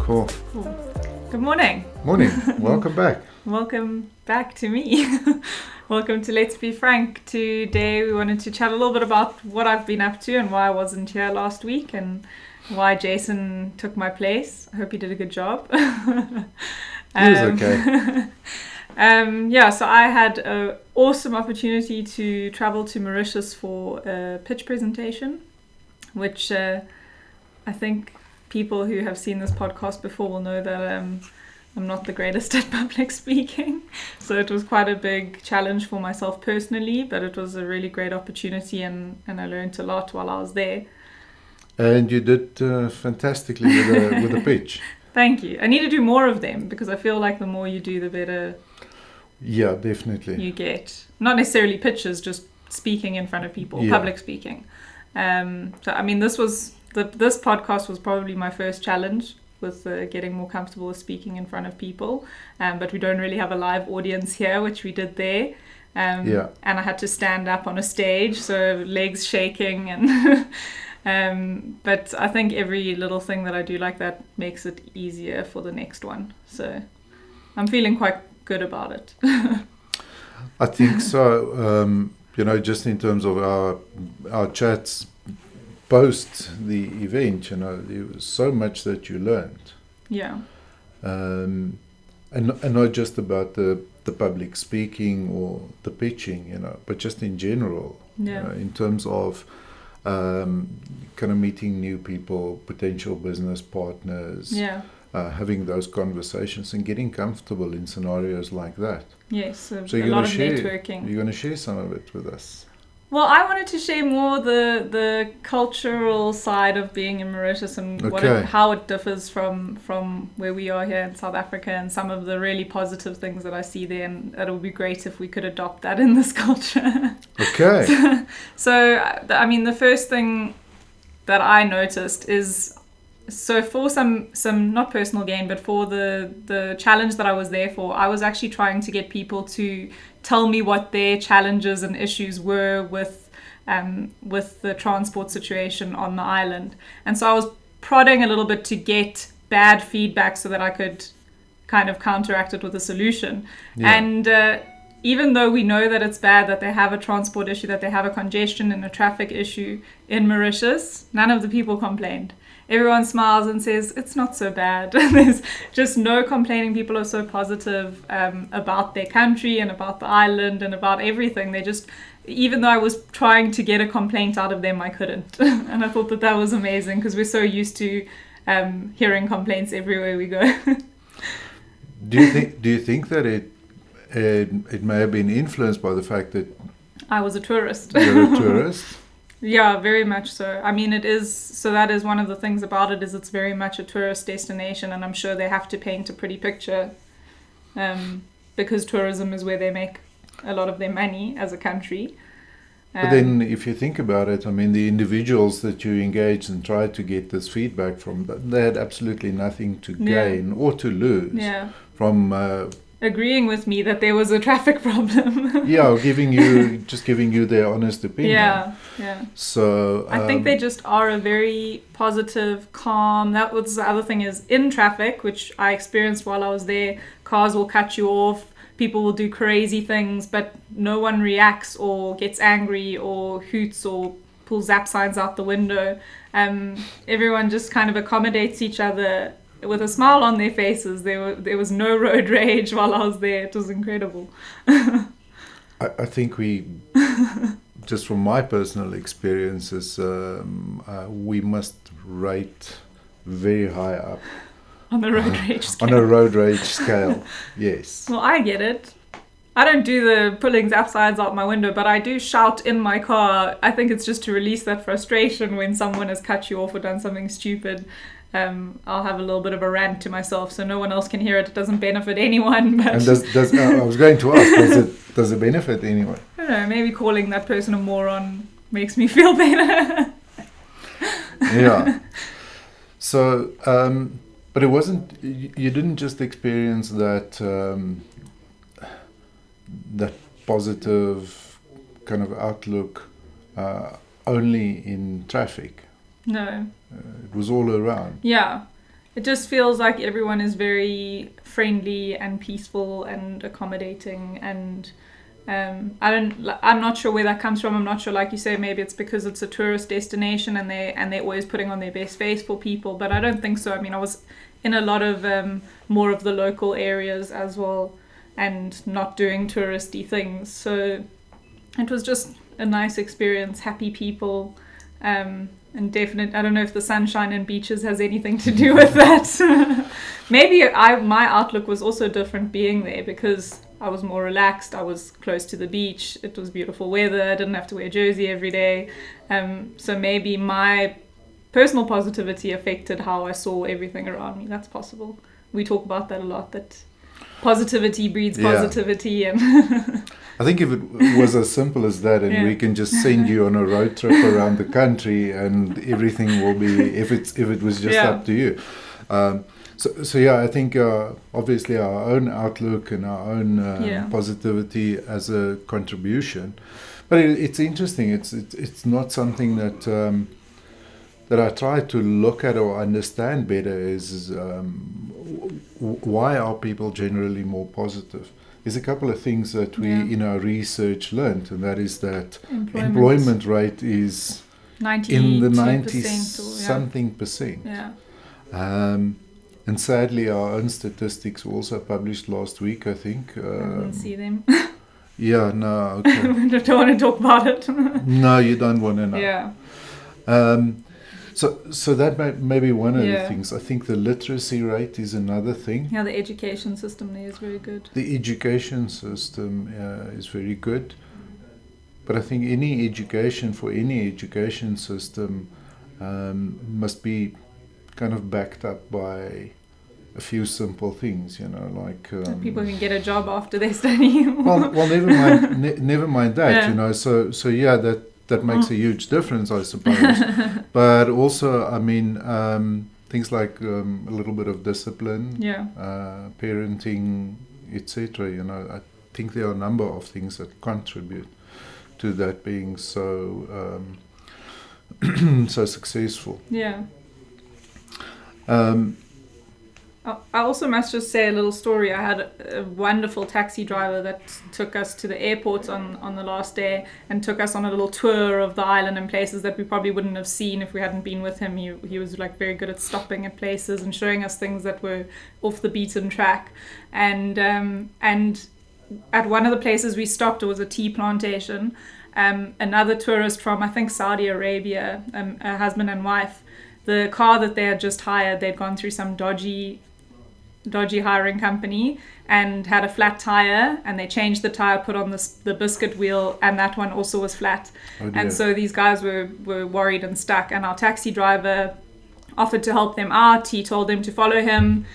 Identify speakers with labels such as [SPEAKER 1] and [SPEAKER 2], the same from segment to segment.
[SPEAKER 1] Cool.
[SPEAKER 2] Good morning.
[SPEAKER 1] Morning. Welcome back.
[SPEAKER 2] Welcome back to me. Welcome to Let's Be Frank. Today we wanted to chat a little bit about what I've been up to and why I wasn't here last week and why Jason took my place. I hope he did a good job.
[SPEAKER 1] He was okay.
[SPEAKER 2] So I had an awesome opportunity to travel to Mauritius for a pitch presentation, which I think people who have seen this podcast before will know that I'm not the greatest at public speaking. So it was quite a big challenge for myself personally, but it was a really great opportunity and I learned a lot while I was there.
[SPEAKER 1] And you did fantastically with the pitch.
[SPEAKER 2] Thank you. I need to do more of them because I feel like the more you do, the better.
[SPEAKER 1] Yeah, definitely.
[SPEAKER 2] You get. Not necessarily pitches, just speaking in front of people, public speaking. This podcast was probably my first challenge with getting more comfortable with speaking in front of people. But we don't really have a live audience here, which we did there. And I had to stand up on a stage, so legs shaking and but I think every little thing that I do like that makes it easier for the next one. So I'm feeling quite good about it.
[SPEAKER 1] I think so. Just in terms of our chats post the event, there was so much that you learned.
[SPEAKER 2] Yeah.
[SPEAKER 1] And not just about the public speaking or the pitching, but just in general.
[SPEAKER 2] Yeah.
[SPEAKER 1] In terms of kind of meeting new people, potential business partners.
[SPEAKER 2] Yeah.
[SPEAKER 1] Having those conversations and getting comfortable in scenarios like that.
[SPEAKER 2] Yes, so
[SPEAKER 1] you're
[SPEAKER 2] a lot of
[SPEAKER 1] share,
[SPEAKER 2] networking.
[SPEAKER 1] You're going to share some of it with us.
[SPEAKER 2] Well, I wanted to share more the cultural side of being in Mauritius and how it differs from where we are here in South Africa and some of the really positive things that I see there, and it would be great if we could adopt that in this culture.
[SPEAKER 1] Okay.
[SPEAKER 2] So, the first thing that I noticed is, so for some not personal gain, but for the challenge that I was there for, I was actually trying to get people to tell me what their challenges and issues were with the transport situation on the island. And so I was prodding a little bit to get bad feedback so that I could kind of counteract it with a solution. Yeah. And even though we know that it's bad, that they have a transport issue, that they have a congestion and a traffic issue in Mauritius, none of the people complained. Everyone smiles and says, it's not so bad. There's just no complaining. People are so positive about their country and about the island and about everything. They just, even though I was trying to get a complaint out of them, I couldn't. And I thought that was amazing because we're so used to hearing complaints everywhere we go.
[SPEAKER 1] Do you think that it may have been influenced by the fact that
[SPEAKER 2] I was a tourist?
[SPEAKER 1] You're a tourist?
[SPEAKER 2] Yeah, very much so. It is, so that is one of the things about it, is it's very much a tourist destination, and I'm sure they have to paint a pretty picture because tourism is where they make a lot of their money as a country.
[SPEAKER 1] But then if you think about it, the individuals that you engaged and tried to get this feedback from, they had absolutely nothing to gain or to lose from
[SPEAKER 2] agreeing with me that there was a traffic problem.
[SPEAKER 1] giving you their honest opinion.
[SPEAKER 2] Yeah.
[SPEAKER 1] So
[SPEAKER 2] I think they just are a very positive, calm. That was the other thing, is in traffic, which I experienced while I was there. Cars will cut you off. People will do crazy things, but no one reacts or gets angry or hoots or pulls zap signs out the window. Everyone just kind of accommodates each other with a smile on their faces. There was no road rage while I was there. It was incredible.
[SPEAKER 1] I think we, just from my personal experiences, we must rate very high up
[SPEAKER 2] on the road rage scale.
[SPEAKER 1] On a road rage scale, yes.
[SPEAKER 2] Well, I get it. I don't do the pulling zap signs out my window, but I do shout in my car. I think it's just to release that frustration when someone has cut you off or done something stupid. I'll have a little bit of a rant to myself so no one else can hear it. It doesn't benefit anyone. But
[SPEAKER 1] and does I was going to ask, does it benefit anyone?
[SPEAKER 2] I don't know, maybe calling that person a moron makes me feel better.
[SPEAKER 1] Yeah. So, but it wasn't, you didn't just experience that that positive kind of outlook only in traffic.
[SPEAKER 2] No.
[SPEAKER 1] It was all around.
[SPEAKER 2] Yeah. It just feels like everyone is very friendly and peaceful and accommodating, and I'm not sure where that comes from. I'm not sure, like you say, maybe it's because it's a tourist destination and they're always putting on their best face for people, but I don't think so. I mean, I was in a lot of more of the local areas as well, and not doing touristy things, so it was just a nice experience. Happy people, and definite. I don't know if the sunshine and beaches has anything to do with that. Maybe my outlook was also different being there because I was more relaxed. I was close to the beach. It was beautiful weather. I didn't have to wear a jersey every day. So maybe my personal positivity affected how I saw everything around me. That's possible. We talk about that a lot, that positivity breeds positivity. And
[SPEAKER 1] I think if it was as simple as that, and we can just send you on a road trip around the country, and everything will be, if it was just up to you. So I think obviously our own outlook and our own positivity as a contribution, but it's interesting. It's not something that I try to look at or understand better. Is why are people generally more positive? There's a couple of things that we in our research learned, and that is that employment rate is
[SPEAKER 2] 90
[SPEAKER 1] in the 90 something percent.
[SPEAKER 2] Yeah.
[SPEAKER 1] And sadly, our own statistics were also published last week, I think.
[SPEAKER 2] I didn't see them.
[SPEAKER 1] Yeah, no, okay.
[SPEAKER 2] I don't want to talk about it.
[SPEAKER 1] No, you don't want to know.
[SPEAKER 2] Yeah.
[SPEAKER 1] So that may be one of the things. I think the literacy rate is another thing.
[SPEAKER 2] Yeah, the education system there is very good.
[SPEAKER 1] The education system is very good. But I think any education for any education system must be kind of backed up by a few simple things, like
[SPEAKER 2] people can get a job after they study.
[SPEAKER 1] well, never mind that, So that makes a huge difference, I suppose. But also, I mean, things like a little bit of discipline, parenting, etc. I think there are a number of things that contribute to that being so so successful.
[SPEAKER 2] Yeah. I also must just say a little story. I had a wonderful taxi driver that took us to the airport on the last day and took us on a little tour of the island and places that we probably wouldn't have seen if we hadn't been with him. He was like very good at stopping at places and showing us things that were off the beaten track. And at one of the places we stopped, it was a tea plantation. Another tourist from, I think, Saudi Arabia, a husband and wife, the car that they had just hired, they'd gone through some dodgy hiring company and had a flat tire, and they changed the tire, put on the biscuit wheel, and that one also was flat. And so these guys were worried and stuck, and our taxi driver offered to help them out. He told them to follow him,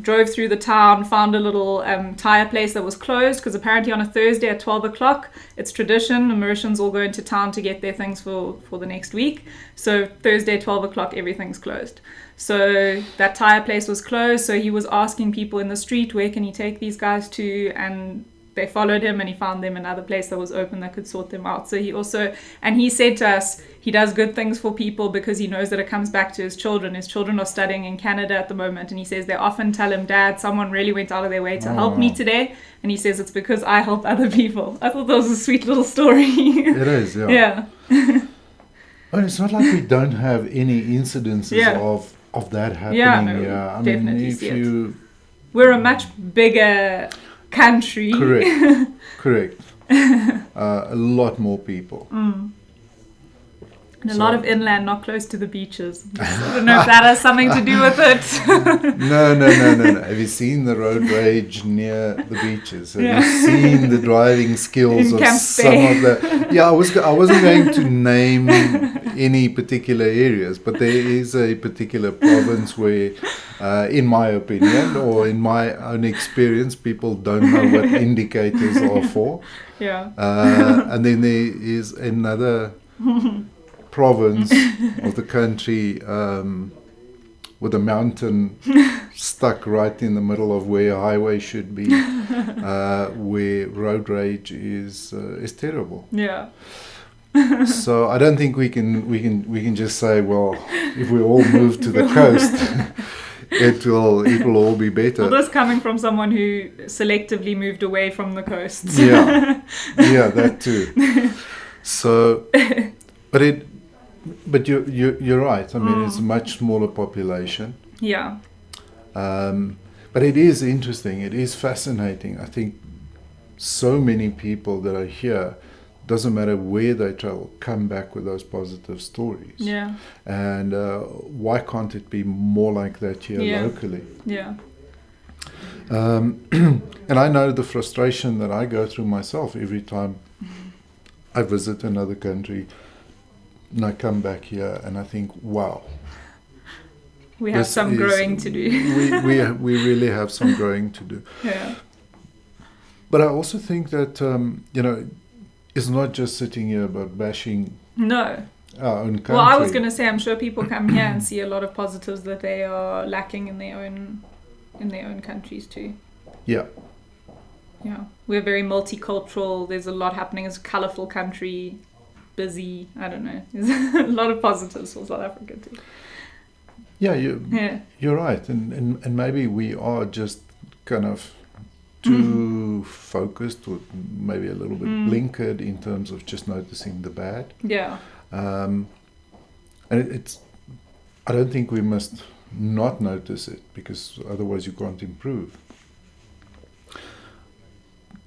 [SPEAKER 2] drove through the town, found a little tire place that was closed, because apparently on a Thursday at 12 o'clock, it's tradition, the Mauritians all go into town to get their things for the next week. So Thursday, 12 o'clock, everything's closed. So that tire place was closed, so he was asking people in the street, where can he take these guys to? And they followed him, and he found them another place that was open that could sort them out. So he said to us, he does good things for people because he knows that it comes back to his children. His children are studying in Canada at the moment, and he says they often tell him, Dad, someone really went out of their way to help me today. And he says it's because I help other people. I thought that was a sweet little story.
[SPEAKER 1] It is, yeah.
[SPEAKER 2] Yeah.
[SPEAKER 1] Well, it's not like we don't have any incidences of that happening.
[SPEAKER 2] Yeah, no,
[SPEAKER 1] I
[SPEAKER 2] definitely
[SPEAKER 1] mean, if
[SPEAKER 2] see it.
[SPEAKER 1] you...
[SPEAKER 2] We're a much bigger country.
[SPEAKER 1] Correct. A lot more people.
[SPEAKER 2] And a lot of inland, not close to the beaches. I don't know if that has something to do with it.
[SPEAKER 1] No. Have you seen the road rage near the beaches? Have you seen the driving skills of some of the... Yeah, I wasn't going to name any particular areas, but there is a particular province where, in my opinion, or in my own experience, people don't know what indicators are for.
[SPEAKER 2] Yeah.
[SPEAKER 1] And then there is another... province of the country with a mountain stuck right in the middle of where a highway should be, where road rage is terrible.
[SPEAKER 2] Yeah.
[SPEAKER 1] So I don't think we can just say, well, if we all move to the coast, it will all be better.
[SPEAKER 2] Well, this coming from someone who selectively moved away from the coast.
[SPEAKER 1] Yeah, that too. So, but you're right. I mean, it's a much smaller population.
[SPEAKER 2] Yeah.
[SPEAKER 1] But it is interesting. It is fascinating. I think so many people that are here, doesn't matter where they travel, come back with those positive stories.
[SPEAKER 2] Yeah.
[SPEAKER 1] And why can't it be more like that here locally?
[SPEAKER 2] Yeah.
[SPEAKER 1] And I know the frustration that I go through myself every time I visit another country and I come back here and I think, wow.
[SPEAKER 2] We have some growing to do.
[SPEAKER 1] we really have some growing to do.
[SPEAKER 2] Yeah.
[SPEAKER 1] But I also think that, it's not just sitting here but bashing our own country.
[SPEAKER 2] Well, I was going to say, I'm sure people come here and see a lot of positives that they are lacking in their own countries too.
[SPEAKER 1] Yeah.
[SPEAKER 2] Yeah. We're very multicultural. There's a lot happening. It's a colourful country, busy. I don't know. There's a lot of positives for South Africa too.
[SPEAKER 1] Yeah, you're right. And maybe we are just kind of too focused or maybe a little bit blinkered in terms of just noticing the bad.
[SPEAKER 2] Yeah.
[SPEAKER 1] And it's I don't think we must not notice it, because otherwise you can't improve.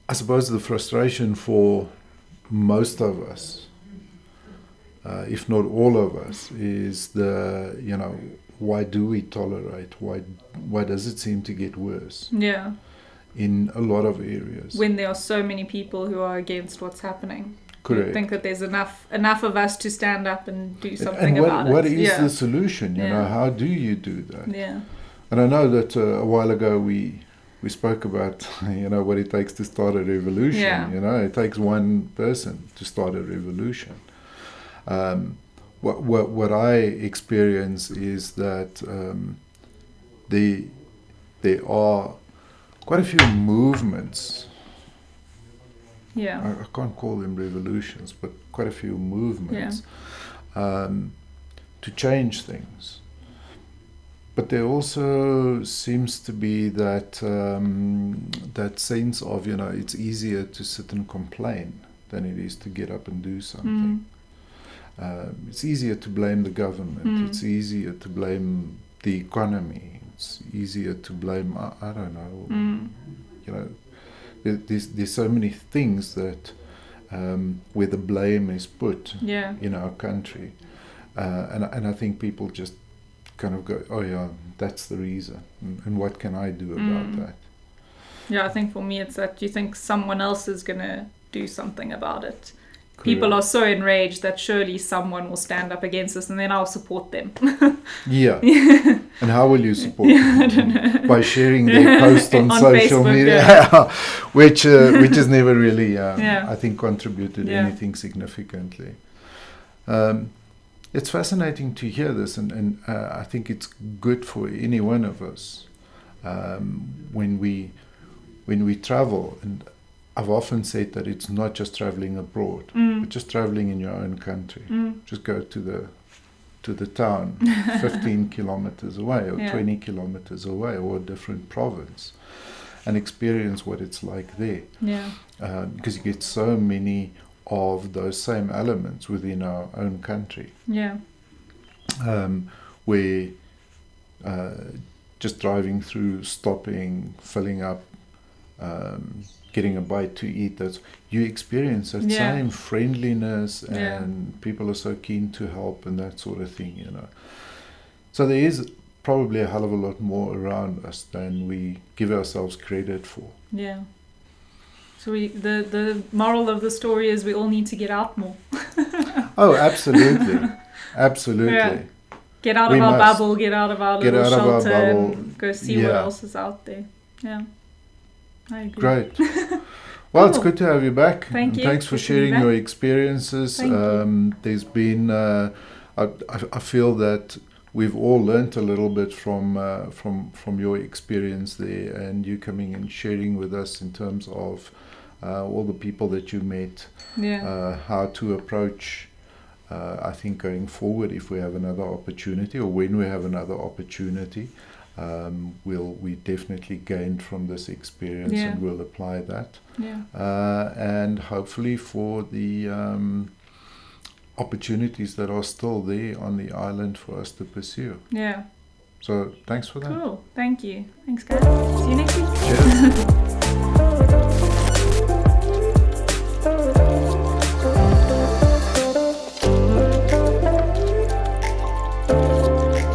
[SPEAKER 1] I suppose the frustration for most of us, if not all of us, is why do we tolerate? Why does it seem to get worse?
[SPEAKER 2] Yeah.
[SPEAKER 1] In a lot of areas.
[SPEAKER 2] When there are so many people who are against what's happening.
[SPEAKER 1] Correct.
[SPEAKER 2] I think that there's enough of us to stand up and do something about it.
[SPEAKER 1] What is the solution? You know, how do you do that?
[SPEAKER 2] Yeah.
[SPEAKER 1] And I know that a while ago we spoke about what it takes to start a revolution.
[SPEAKER 2] Yeah.
[SPEAKER 1] It takes one person to start a revolution. What I experience is that there are quite a few movements.
[SPEAKER 2] Yeah.
[SPEAKER 1] I can't call them revolutions, but quite a few movements to change things. But there also seems to be that sense of, it's easier to sit and complain than it is to get up and do something. It's easier to blame the government. It's easier to blame the economy. It's easier to blame, I don't know, there's so many things that where the blame is put in our country. And I think people just kind of go, oh yeah, that's the reason. And what can I do about that?
[SPEAKER 2] Yeah, I think for me it's that you think someone else is going to do something about it. People are so enraged that surely someone will stand up against us and then I'll support them.
[SPEAKER 1] Yeah. And how will you support them?
[SPEAKER 2] I don't know.
[SPEAKER 1] By sharing their post on social
[SPEAKER 2] Facebook,
[SPEAKER 1] media, which has never really, I think, contributed anything significantly. It's fascinating to hear this, and I think it's good for any one of us when we travel. And I've often said that it's not just traveling abroad, but just traveling in your own country. Just go to the town 15 kilometers away or 20 kilometers away, or a different province, and experience what it's like there.
[SPEAKER 2] Yeah.
[SPEAKER 1] Because you get so many of those same elements within our own country.
[SPEAKER 2] Yeah.
[SPEAKER 1] Where just driving through, stopping, filling up, getting a bite to eat, you experience that same friendliness, and people are so keen to help and that sort of thing, So there is probably a hell of a lot more around us than we give ourselves credit for.
[SPEAKER 2] Yeah. So the moral of the story is we all need to get out more.
[SPEAKER 1] Oh, absolutely. Absolutely. Yeah.
[SPEAKER 2] Get out of our bubble, get out of our little shelter, and go see what else is out there. Yeah. I agree.
[SPEAKER 1] Great. Well, it's good to have you back.
[SPEAKER 2] Thank you.
[SPEAKER 1] Thanks for sharing your experiences. There's been, I feel that we've all learnt a little bit from your experience there, and you coming and sharing with us in terms of all the people that you met, how to approach. I think going forward, if we have another opportunity, or when we have another opportunity, we definitely gained from this experience, and we'll apply that. And hopefully for the opportunities that are still there on the island for us to pursue.
[SPEAKER 2] Yeah.
[SPEAKER 1] So thanks for that.
[SPEAKER 2] Cool. Thank you. Thanks, guys. See you next week.
[SPEAKER 1] Cheers.